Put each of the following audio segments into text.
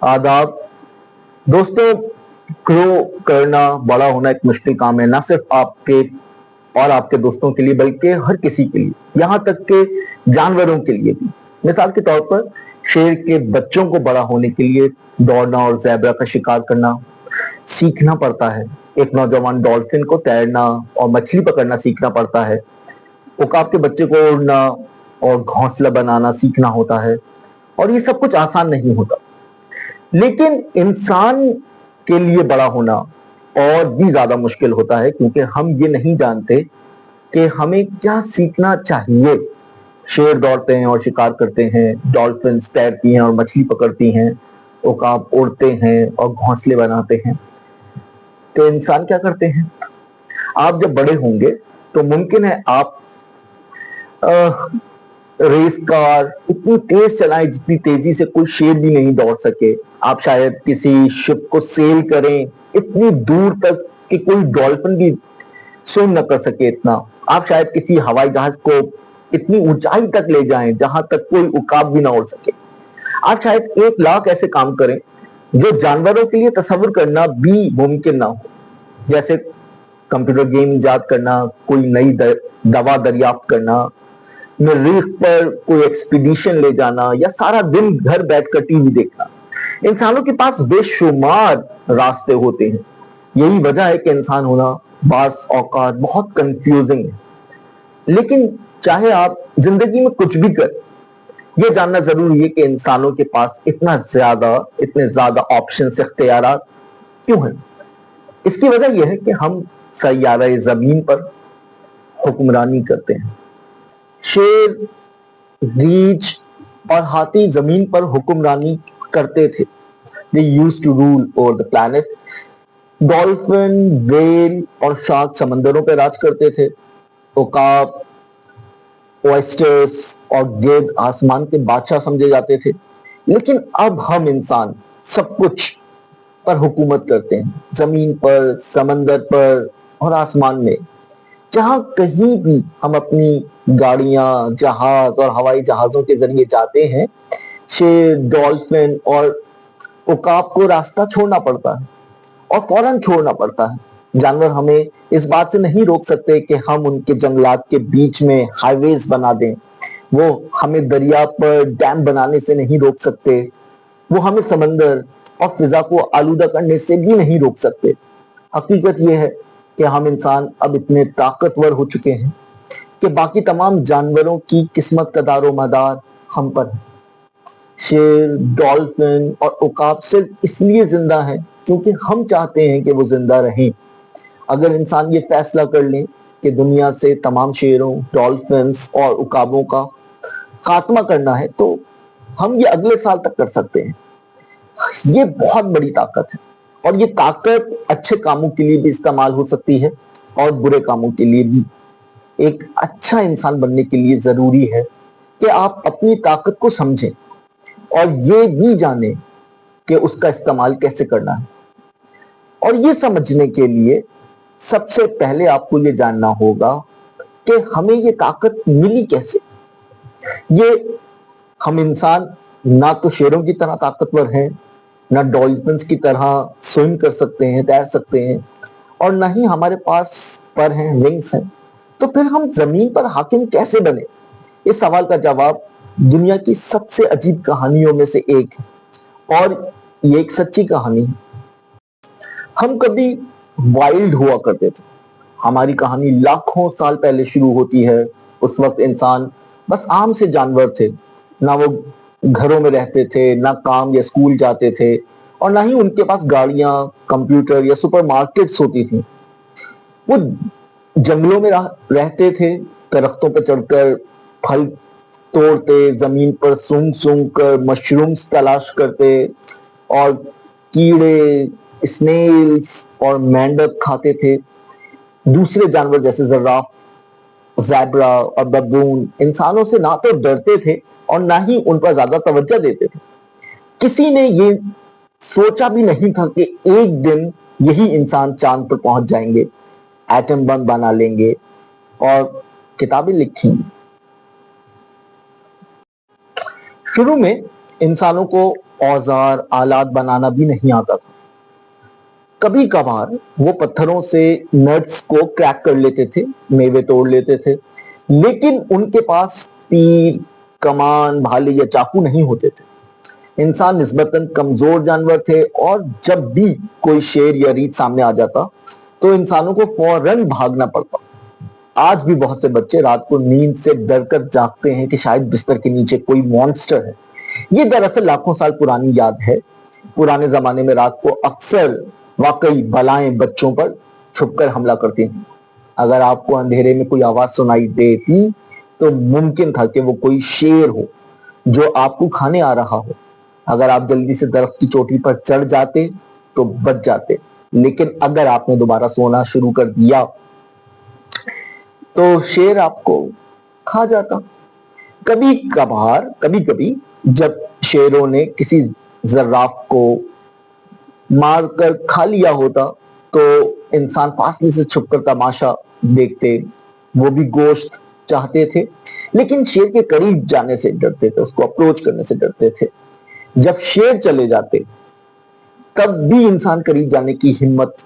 आदाब दोस्तों। ग्रो करना, बड़ा होना एक मुश्किल काम है, ना सिर्फ आपके और आपके दोस्तों के लिए बल्कि हर किसी के लिए, यहाँ तक के जानवरों के लिए भी। मिसाल के तौर पर शेर के बच्चों को बड़ा होने के लिए दौड़ना और ज़ेब्रा का शिकार करना सीखना पड़ता है। एक नौजवान डॉल्फिन को तैरना और मछली पकड़ना सीखना पड़ता है। उकाब के बच्चे को उड़ना और घोंसला बनाना सीखना होता है। और ये सब कुछ आसान नहीं होता, लेकिन इंसान के लिए बड़ा होना और भी ज्यादा मुश्किल होता है, क्योंकि हम ये नहीं जानते कि हमें क्या सीखना चाहिए। शेर दौड़ते हैं और शिकार करते हैं, डॉल्फिन तैरती हैं और मछली पकड़ती हैं, उकाब उड़ते हैं और घोंसले बनाते हैं। तो इंसान क्या करते हैं? आप जब बड़े होंगे तो मुमकिन है आप रेस कार इतनी तेज चलाएं जितनी तेजी से कोई शेर भी नहीं दौड़ सके। आप शायद किसी शिप को सेल करें इतनी दूर तक कि कोई डॉल्फिन भी स्विम न कर सके इतना। आप शायद किसी हवाई जहाज को इतनी ऊंचाई तक ले जाएं जहां तक कोई उकाब भी ना उड़ सके। आप शायद 1 लाख ऐसे काम करें जो जानवरों के लिए तस्वीर करना भी मुमकिन ना हो, जैसे कंप्यूटर गेम इजाद करना, कोई नई दवा दरियाफ्त करना, मरीख पर कोई एक्सपीडिशन ले जाना, या सारा दिन घर बैठकर टीवी देखना। इंसानों के पास बेशुमार रास्ते होते हैं। यही वजह है कि इंसान होना बास औकात बहुत कंफ्यूजिंग है। लेकिन चाहे आप जिंदगी में कुछ भी करें, यह जानना जरूरी है कि इंसानों के पास इतने ज्यादा ऑप्शन इख्तियारात क्यों हैं। इसकी वजह यह है कि हम सैयारा जमीन पर हुक्मरानी करते हैं। शेर, रीछ और हाथी जमीन पर हुक्मरानी करते थे। They used to rule over the planet. Dolphin, well और शार्क समंदरों पर राज करते थे। उकाब, ऑयस्टर्स और गिद्ध आसमान के बादशाह समझे जाते थे। लेकिन अब हम इंसान सब कुछ पर हुकूमत करते हैं, जमीन पर, समंदर पर और आसमान में। जहां कहीं भी हम अपनी गाड़ियां, जहाज और हवाई जहाजों के जरिए जाते हैं, शेर, डॉल्फिन और उकाब को रास्ता छोड़ना पड़ता है और फौरन छोड़ना पड़ता है। जानवर हमें इस बात से नहीं रोक सकते कि हम उनके जंगलात के बीच में हाईवेज बना दें। वो हमें दरिया पर डैम बनाने से नहीं रोक सकते। वो हमें समंदर और फिजा को आलूदा करने से भी नहीं रोक सकते। हकीकत यह है कि हम इंसान अब इतने ताकतवर हो चुके हैं कि बाकी तमाम जानवरों की किस्मत का दारो मदार हम पर है। शेर, डॉल्फिन और उकाब सिर्फ इसलिए जिंदा हैं क्योंकि हम चाहते हैं कि वो जिंदा रहें। अगर इंसान ये फैसला कर लें कि दुनिया से तमाम शेरों, डॉल्फिन्स और उकाबों का खात्मा करना है, तो हम ये अगले साल तक कर सकते हैं। ये बहुत बड़ी ताकत है, और ये ताकत अच्छे कामों के लिए भी इस्तेमाल हो सकती है और बुरे कामों के लिए भी। एक अच्छा इंसान बनने के लिए जरूरी है कि आप अपनी ताकत को समझें और ये भी जानें कि उसका इस्तेमाल कैसे करना है। और ये समझने के लिए सबसे पहले आपको ये जानना होगा कि हमें ये ताकत मिली कैसे। ये हम इंसान ना तो शेरों की तरह ताकतवर हैं, ना डॉल्फिन्स की तरह स्विम कर सकते हैं, तैर सकते हैं, और ना ही हमारे पास पर हैं, विंग्स हैं। तो फिर हम जमीन पर हाकिम कैसे बने? इस सवाल का जवाब दुनिया की सबसे अजीब कहानियों में से एक है, और ये एक सच्ची कहानी है। हम कभी वाइल्ड हुआ करते थे। हमारी कहानी लाखों साल पहले शुरू होती है। उस वक्त इंसान बस आम से जानवर थे। ना वो घरों में रहते थे, ना काम या स्कूल जाते थे, और ना ही उनके पास गाड़ियां, कंप्यूटर या सुपरमार्केट्स होती थी। वो जंगलों में रहते थे, दरख्तों पर चढ़कर फल तोड़ते, जमीन पर सूंघ सूंघ कर मशरूम्स तलाश करते, और कीड़े, स्नेल्स और मेंढक खाते थे। दूसरे जानवर जैसे जिराफ, ज़ेब्रा और बबून इंसानों से ना तो डरते थे और ना ही उन पर ज्यादा तवज्जो देते थे। किसी ने ये सोचा भी नहीं था कि एक दिन यही इंसान चांद पर पहुंच जाएंगे, एटम बम बना लेंगे और किताबें लिखेंगे। शुरू में इंसानों को औजार आलात बनाना भी नहीं आता था। कभी कभार वो पत्थरों से नट्स को क्रैक कर लेते थे, मेवे तोड़ लेते थे, लेकिन उनके पास तीर, कमान, भाले या चाकू नहीं होते थे। इंसान निस्बतन कमजोर जानवर थे और जब भी कोई शेर या रीछ सामने आ जाता तो इंसानों को फौरन भागना पड़ता। आज भी बहुत से बच्चे रात को नींद से डरकर जागते हैं कि शायद बिस्तर के नीचे कोई मॉन्स्टर है। ये दरअसल लाखों साल पुरानी याद है। पुराने जमाने में रात को अक्सर वाकई बलाएं बच्चों पर छुपकर हमला करती थी। अगर आपको अंधेरे में कोई आवाज सुनाई देती तो मुमकिन था कि वो कोई शेर हो जो आपको खाने आ रहा हो। अगर आप जल्दी से दरख्त की चोटी पर चढ़ जाते तो बच जाते, लेकिन अगर आपने दोबारा सोना शुरू कर दिया तो शेर आपको खा जाता। कभी कभी जब शेरों ने किसी जर्राफ को मारकर खा लिया होता तो इंसान फासले से छुपकर तमाशा देखते। वो भी गोश्त चाहते थे, लेकिन शेर के करीब जाने से डरते थे, उसको अप्रोच करने से डरते थे। जब शेर चले जाते तब भी इंसान करीब जाने की हिम्मत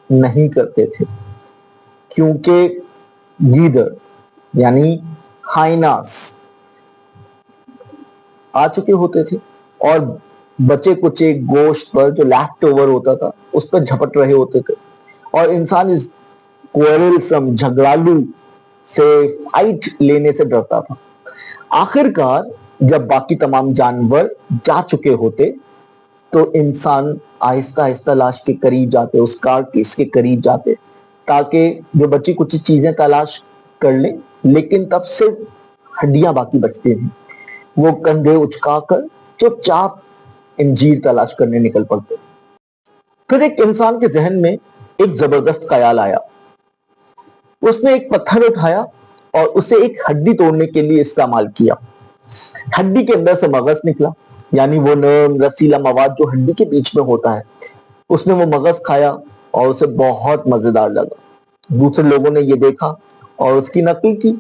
नहीं करते थे, क्योंकि गीदड़ यानी हाइनास आ चुके होते थे और बचे कुचे गोश्त पर जो लेफ्ट ओवर होता था उस पर झपट रहे होते थे और इंसान इस क्वेरलसम झगड़ालू से फाइट लेने से डरता था। आखिरकार जब बाकी तमाम जानवर जा चुके होते तो इंसान आहिस्ता आहिस्ता लाश के करीब जाते, उस कार्केस के करीब जाते, ताकि जो बची कुछ चीजें तलाश कर ले, लेकिन तब सिर्फ हड्डियां बाकी बचती थी। वो कंधे उचकाकर चुपचाप इंजीर तलाश करने निकल पड़ते। फिर एक इंसान के जहन में एक जबरदस्त ख्याल आया। उसने एक पत्थर उठाया और उसे एक हड्डी तोड़ने के लिए इस्तेमाल किया। हड्डी के अंदर से मगज निकला, यानी वो नरम रसीला मवाद जो हड्डी के बीच में होता है। उसने वो मगज खाया और उसे बहुत मजेदार लगा। दूसरे लोगों ने ये देखा और उसकी नकल की।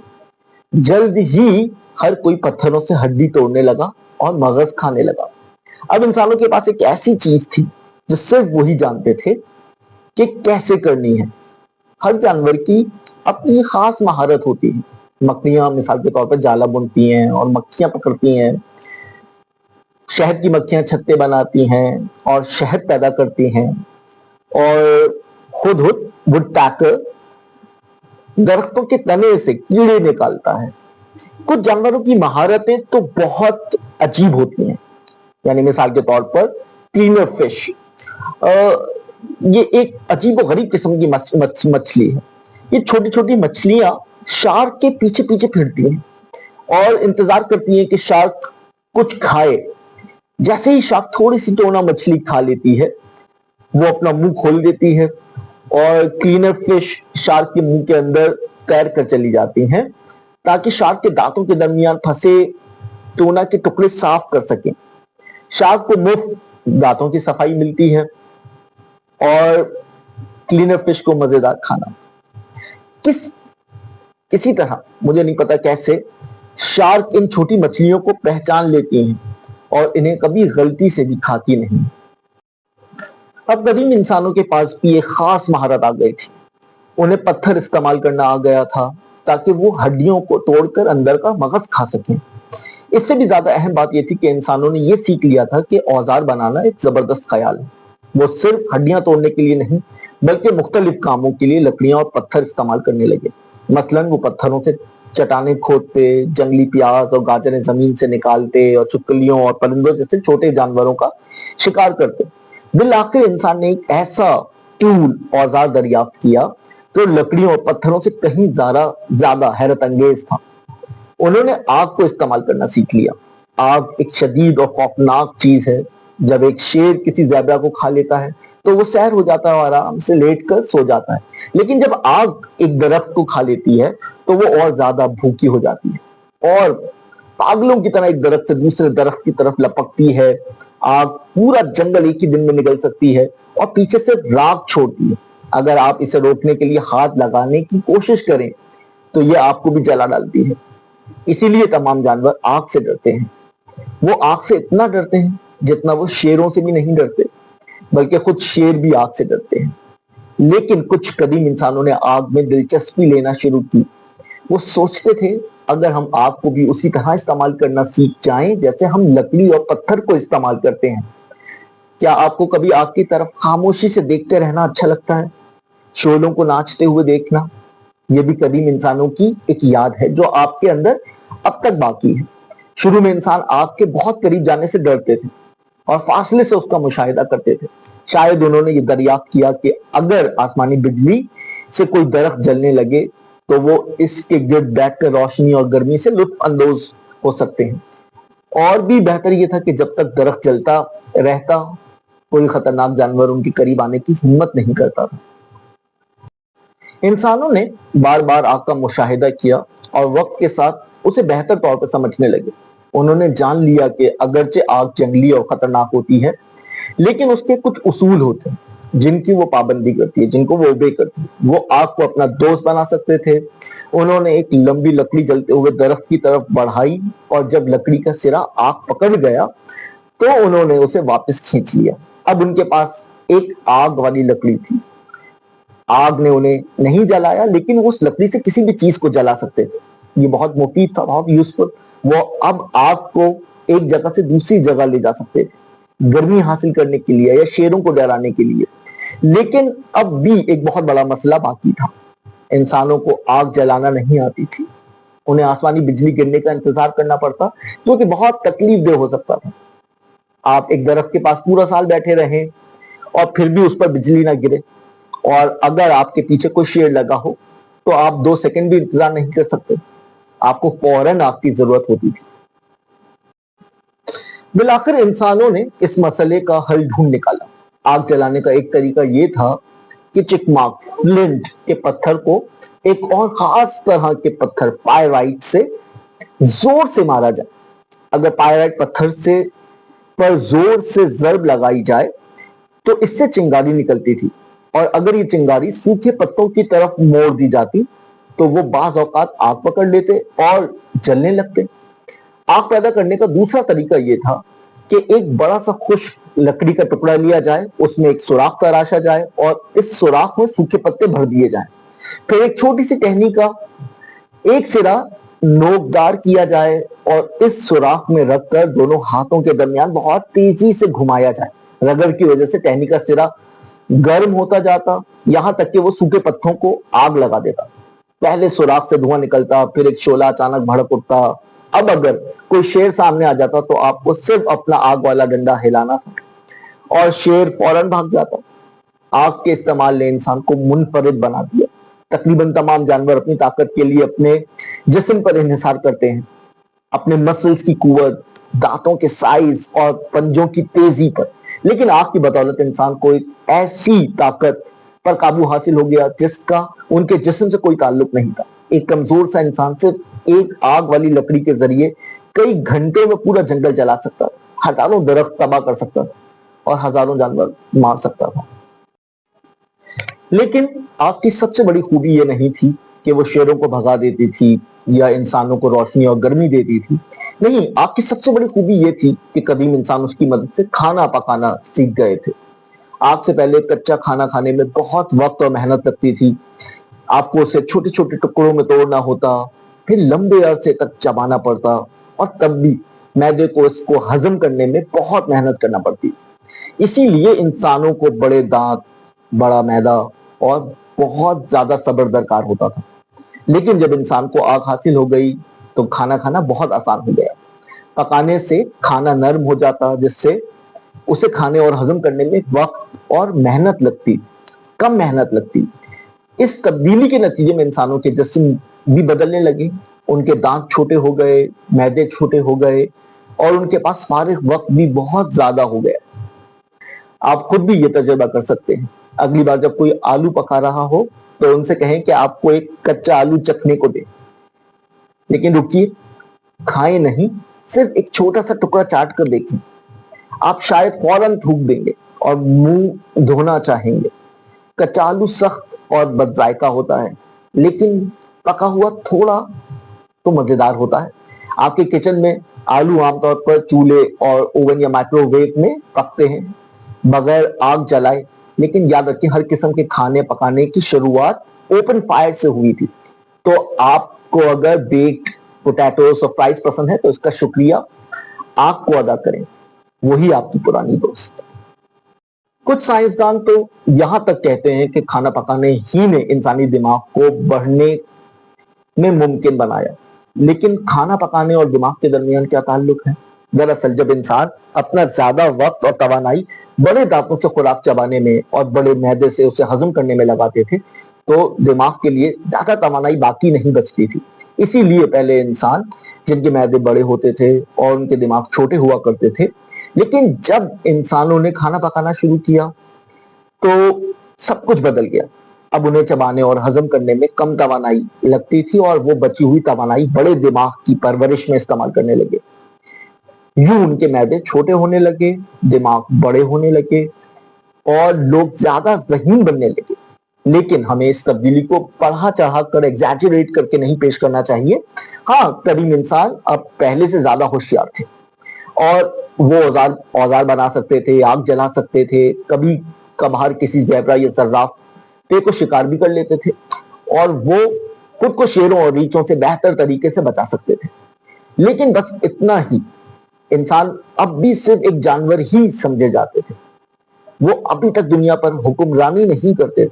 जल्द ही हर कोई पत्थरों से हड्डी तोड़ने लगा और मगज खाने लगा। अब इंसानों के पास एक ऐसी चीज थी जो सिर्फ वही जानते थे कि कैसे करनी है। हर जानवर की अपनी खास महारत होती है। मकड़ियां मिसाल के तौर पर जाला बुनती हैं और मक्खियां पकड़ती हैं। शहद की मक्खियां छत्ते बनाती हैं और शहद पैदा करती हैं। और हुदहुद वुडपैकर दरख्तों के तने से कीड़े निकालता है। कुछ जानवरों की महारतें तो बहुत अजीब होती हैं, यानी मिसाल के तौर पर क्लीनर फिश, ये एक अजीब और गरीब किस्म की मछली है। ये छोटी छोटी मछलियां शार्क के पीछे पीछे फिरती हैं और इंतजार करती हैं कि शार्क कुछ खाए। जैसे ही शार्क थोड़ी सी टोना मछली खा लेती है, वो अपना मुंह खोल देती है और क्लीनर फिश शार्क के मुंह के अंदर तैर कर चली जाती हैं, ताकि शार्क के दांतों के दरमियान फंसे टोना के टुकड़े साफ कर सकें। शार्क को मुफ्त दांतों की सफाई मिलती है और क्लीनर फिश को मजेदार खाना। किसी तरह, मुझे नहीं पता कैसे, शार्क इन छोटी मछलियों को पहचान लेती हैं और इन्हें कभी गलती से भी खाती नहीं। अब कदीम इंसानों के पास भी एक खास महारत आ गई थी। उन्हें पत्थर इस्तेमाल करना आ गया था ताकि वो हड्डियों को तोड़कर अंदर का मगज खा सकें। इससे भी ज्यादा अहम बात यह थी कि इंसानों ने यह सीख लिया था कि औजार बनाना एक जबरदस्त ख्याल है। वो सिर्फ हड्डियां तोड़ने के लिए नहीं, बल्कि मुख्तलिफ कामों के लिए लकड़ियां और पत्थर इस्तेमाल करने लगे। मसलन वो पत्थरों से चट्टानें खोदते, जंगली प्याज और गाजरें जमीन से निकालते और छिपकलियों और परिंदों जैसे छोटे जानवरों का शिकार करते। बिल आखिर इंसान ने एक ऐसा टूल, औजार दरियाफ्त किया जो लकड़ियों और पत्थरों से कहीं ज्यादा हैरत अंगेज था। उन्होंने आग को इस्तेमाल करना सीख लिया। आग एक शदीद और खौफनाक चीज है। जब एक शेर किसी ज़ेबरा को खा लेता है तो वो सैर हो जाता है और आराम से लेट कर सो जाता है, लेकिन जब आग एक दरख्त को खा लेती है तो वो और ज्यादा भूखी हो जाती है और पागलों की तरह एक दरख्त से दूसरे दरख्त की तरफ लपकती है। आग पूरा जंगल एक ही दिन में निकल सकती है और पीछे से राख छोड़ती है। अगर आप इसे रोकने के लिए हाथ लगाने की कोशिश करें तो ये आपको भी जला डालती है। इसीलिए तमाम जानवर आग से डरते हैं। वो आग से इतना डरते हैं जितना वो शेरों से भी नहीं डरते, बल्कि खुद शेर भी आग से डरते हैं। लेकिन कुछ कदीम इंसानों ने आग में दिलचस्पी लेना शुरू की। वो सोचते थे अगर हम आग को भी उसी तरह इस्तेमाल करना सीख जाएं जैसे हम लकड़ी और पत्थर को इस्तेमाल करते हैं। क्या आपको कभी आग की तरफ खामोशी से देखते रहना अच्छा लगता है? शोलों को नाचते हुए देखना, ये भी कदीम इंसानों की एक याद है जो आपके अंदर अब तक बाकी है। शुरू में इंसान आग के बहुत करीब जाने से डरते थे और फासले से उसका मुशाहिदा करते थे। शायद उन्होंने ये दरियाफ्त किया कि अगर आसमानी बिजली से कोई दरख्त जलने लगे तो वो इसके गिर्द बैठकर रोशनी और गर्मी से लुत्फ अंदोज हो सकते हैं। और भी बेहतर ये था कि जब तक दरख्त जलता रहता कोई खतरनाक जानवर उनके करीब आने की हिम्मत नहीं करता था। इंसानों ने बार बार आग का मुशाहिदा किया और वक्त के साथ उसे बेहतर तौर पर समझने लगे। उन्होंने जान लिया कि अगरचे आग जंगली और खतरनाक होती है, लेकिन उसके कुछ उसूल होते हैं जिनकी वो पाबंदी करती है, जिनको वो ओबे करती है। वो आग को अपना दोस्त बना सकते थे। उन्होंने एक लंबी लकड़ी जलते हुए दरख्त की तरफ बढ़ाई और जब लकड़ी का सिरा आग पकड़ गया तो उन्होंने उसे वापस खींच लिया। अब उनके पास एक आग वाली लकड़ी थी। आग ने उन्हें नहीं जलाया, लेकिन वो उस लकड़ी से किसी भी चीज को जला सकते थे। ये बहुत मुफीद था, बहुत यूजफुल। वो अब आग को एक जगह से दूसरी जगह ले जा सकते थे, गर्मी हासिल करने के लिए या शेरों को डराने के लिए। लेकिन अब भी एक बहुत बड़ा मसला बाकी था। इंसानों को आग जलाना नहीं आती थी। उन्हें आसमानी बिजली गिरने का इंतजार करना पड़ता, जो कि बहुत तकलीफ देह हो सकता था। आप एक दरख्त के पास पूरा साल बैठे रहें और फिर भी उस पर बिजली ना गिरे, और अगर आपके पीछे कोई शेर लगा हो तो आप 2 सेकंड भी इंतजार नहीं कर सकते। आपको फौरन आपकी जरूरत होती थी। बिलाखिर इंसानों ने इस मसले का हल ढूंढ निकाला। आग जलाने का एक तरीका यह था कि चिकमाक फ्लिंट के पत्थर को एक और खास तरह के पत्थर पायराइट से जोर से मारा जाए। अगर पायराइट पत्थर से पर जोर से जर्ब लगाई जाए तो इससे चिंगारी निकलती थी, और अगर ये चिंगारी सूखे पत्तों की तरफ मोड़ दी जाती तो वो बाज औकात आग पकड़ लेते और जलने लगते। आग पैदा करने का दूसरा तरीका यह था कि एक बड़ा सा खुश्क लकड़ी का टुकड़ा लिया जाए, उसमें एक सुराख तराशा जाए और इस सुराख में सूखे पत्ते भर दिए जाएं। फिर एक छोटी सी टहनी का एक सिरा नोकदार किया जाए और इस सुराख में रखकर दोनों हाथों के दरमियान बहुत तेजी से घुमाया जाए। रगड़ की वजह से टहनी का सिरा गर्म होता जाता, यहां तक कि वो सूखे पत्तों को आग लगा देता। पहले सुराख से धुआं निकलता, फिर एक शोला अचानक भड़क उठता। अब अगर कोई शेर सामने आ जाता तो आपको सिर्फ अपना आग वाला डंडा हिलाना था और शेर फौरन भाग जाता। आग के इस्तेमाल ने इंसान को मुनफरिद बना दिया। तकरीबन तमाम जानवर अपनी ताकत के लिए अपने जिस्म पर इन्हिसार करते हैं, अपने मसल्स की कुवत, दांतों के साइज और पंजों की तेजी पर। लेकिन आग की बदौलत इंसान को एक ऐसी ताकत पर काबू हासिल हो गया जिसका उनके जिस्म से कोई ताल्लुक नहीं था। एक कमजोर सा इंसान सिर्फ एक आग वाली लकड़ी के जरिए कई घंटे में पूरा जंगल जला सकता था, हजारों दरख्त तबाह कर सकता था और हजारों जानवर मार सकता था। लेकिन आग की सबसे बड़ी खूबी यह नहीं थी कि वो शेरों को भगा देती थी या इंसानों को रोशनी और गर्मी देती थी। नहीं, आग की सबसे बड़ी खूबी यह थी कि कदीम इंसान उसकी मदद से खाना पकाना सीख गए थे। आग से पहले कच्चा खाना खाने में बहुत वक्त और मेहनत लगती थी। आपको उसे छोटे छोटे टुकड़ों में तोड़ना होता, फिर लंबे अरसे तक चबाना पड़ता, और तब भी मैदे को इसको हजम करने में बहुत मेहनत करना पड़ती। इसीलिए इंसानों को बड़े दांत, बड़ा मैदा और बहुत ज्यादा सब्र दरकार होता था। लेकिन जब इंसान को आग हासिल हो गई तो खाना खाना बहुत आसान हो गया। पकाने से खाना नरम हो जाता, जिससे उसे खाने और हजम करने में वक्त और मेहनत लगती, कम मेहनत लगती। इस तब्दीली के नतीजे में इंसानों के जिस्म भी बदलने लगे। उनके दांत छोटे हो गए, मैदे छोटे हो गए और उनके पास फारिग वक्त भी बहुत ज्यादा हो गया। आप खुद भी ये तजुर्बा कर सकते हैं। अगली बार जब कोई आलू पका रहा हो तो उनसे कहें कि आपको एक कच्चा आलू चखने को दे, लेकिन रुकिए, खाएं नहीं, सिर्फ एक छोटा सा टुकड़ा चाट कर देखें। आप शायद फौरन थूक देंगे और मुंह धोना चाहेंगे। कच्चा आलू सख्त और बदजायका होता है, लेकिन पका हुआ थोड़ा तो मजेदार होता है। आपके किचन में आलू आमतौर पर चूल्हे और ओवन या माइक्रोवेव में पकते हैं बगैर आग जलाए, लेकिन याद रखें हर किस्म के खाने पकाने की शुरुआत ओपन फायर से हुई थी। तो आपको अगर बेक्ड पोटैटोस और फ्राइज पसंद है तो इसका शुक्रिया आग को अदा करें, वही आपकी पुरानी दोस्त। कुछ साइंसदान तो यहां तक कहते हैं कि खाना पकाने ही ने इंसानी दिमाग को बढ़ने में मुमकिन बनाया। लेकिन खाना पकाने और दिमाग के दरमियान क्या ताल्लुक है? दरअसल जब इंसान अपना ज्यादा वक्त और तवानाई बड़े दांतों से खुराक चबाने में और बड़े मैदे से उसे हजम करने में लगाते थे, तो दिमाग के लिए ज्यादा तवानाई बाकी नहीं बचती थी। इसीलिए पहले इंसान जिनके मैदे बड़े होते थे और उनके दिमाग छोटे हुआ करते थे, लेकिन जब इंसानों ने खाना पकाना शुरू किया तो सब कुछ बदल गया। अब उन्हें चबाने और हजम करने में कम तवानाई लगती थी और वो बची हुई तवानाई बड़े दिमाग की परवरिश में इस्तेमाल करने लगे। यूं उनके मैदे छोटे होने लगे, दिमाग बड़े होने लगे और लोग ज्यादा ज़हीन बनने लगे। लेकिन हमें इस तब्दीली को बढ़ा चढ़ा कर एग्जैजरेट करके नहीं पेश करना चाहिए। हाँ, करीम इंसान अब पहले से ज्यादा होशियार थे और वो औजार बना सकते थे, आग जला सकते थे, कभी कभार किसी ज़ेबरा या सर्राफ को शिकार भी कर लेते थे और वो खुद को शेरों और रीछों से बेहतर तरीके से बचा सकते थे। लेकिन बस इतना ही, इंसान अब भी सिर्फ एक जानवर ही समझे जाते थे। वो अभी तक दुनिया पर हुक्मरानी नहीं करते थे,